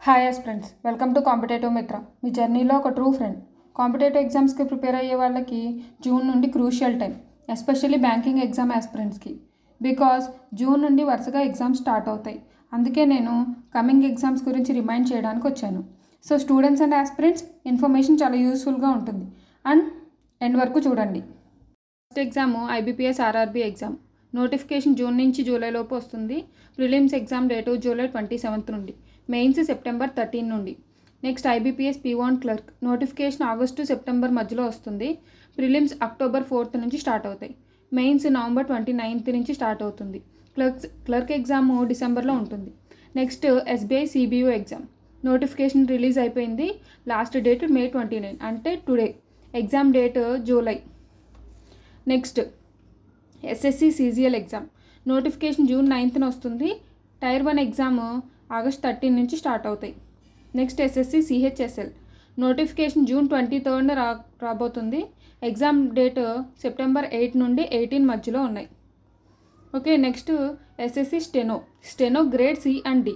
Hi friends, welcome to competitive Mitra. మీ జర్నీలో ఒక ట్రూ ఫ్రెండ్. కాంపిటేటివ్ ఎగ్జామ్స్కి ప్రిపేర్ అయ్యే వాళ్ళకి జూన్ నుండి crucial time, especially banking exam ఆస్పిరెంట్స్కి. బికాజ్ జూన్ నుండి వరుసగా ఎగ్జామ్స్ స్టార్ట్ అవుతాయి. అందుకే నేను కమింగ్ ఎగ్జామ్స్ గురించి రిమైండ్ చేయడానికి వచ్చాను. So students and aspirants, information చాలా యూస్ఫుల్గా ఉంటుంది అండ్ ఎండ్ వరకు చూడండి. First exam IBPS RRB exam. Notification June నుంచి జూలై లోపు వస్తుంది. ప్రిలిమ్స్ ఎగ్జామ్ డేటు జూలై 27 నుండి, మెయిన్స్ సెప్టెంబర్ 13 నుండి. Next IBPS P1 clerk notification August September మధ్యలో వస్తుంది. ప్రిలిమ్స్ అక్టోబర్ 4 నుంచి స్టార్ట్ అవుతాయి. మెయిన్స్ నవంబర్ 29 నుంచి స్టార్ట్ అవుతుంది. క్లర్క్ ఎగ్జామ్ డిసెంబర్లో ఉంటుంది. Next SBI CBU exam notification release అయిపోయింది. లాస్ట్ డేట్ May 29, అంటే today. Exam date July. Next SSC CGL exam notification June 9న వస్తుంది. టైర్ 1 ఎగ్జామ్ ఆగస్ట్ 13 నుంచి స్టార్ట్ అవుతాయి. Next SSC CHSL notification June 23న రాబోతుంది. ఎగ్జామ్ డేట్ సెప్టెంబర్ 8 నుండి 18 మధ్యలో ఉన్నాయి. Okay, next SSC steno grade C and D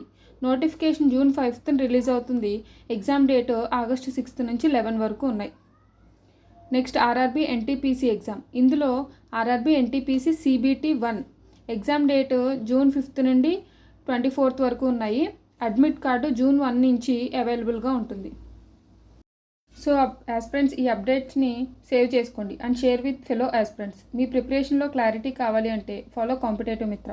notification June 5న రిలీజ్ అవుతుంది. ఎగ్జామ్ డేట్ ఆగస్ట్ 6 నుంచి 11 వరకు ఉన్నాయి. Next RRB NTPC exam. ఇందులో RRB NTPC CBT 1 exam date June 5 నుండి 24 వరకు ఉన్నాయి. అడ్మిట్ కార్డు జూన్ 1 నుంచి అవైలబుల్గా ఉంటుంది. సో ఆస్పిరెంట్స్, ఈ అప్డేట్స్ని సేవ్ చేసుకోండి and share with fellow aspirants. మీ ప్రిపరేషన్లో క్లారిటీ కావాలి అంటే ఫాలో కాంపిటేటివ్ మిత్ర.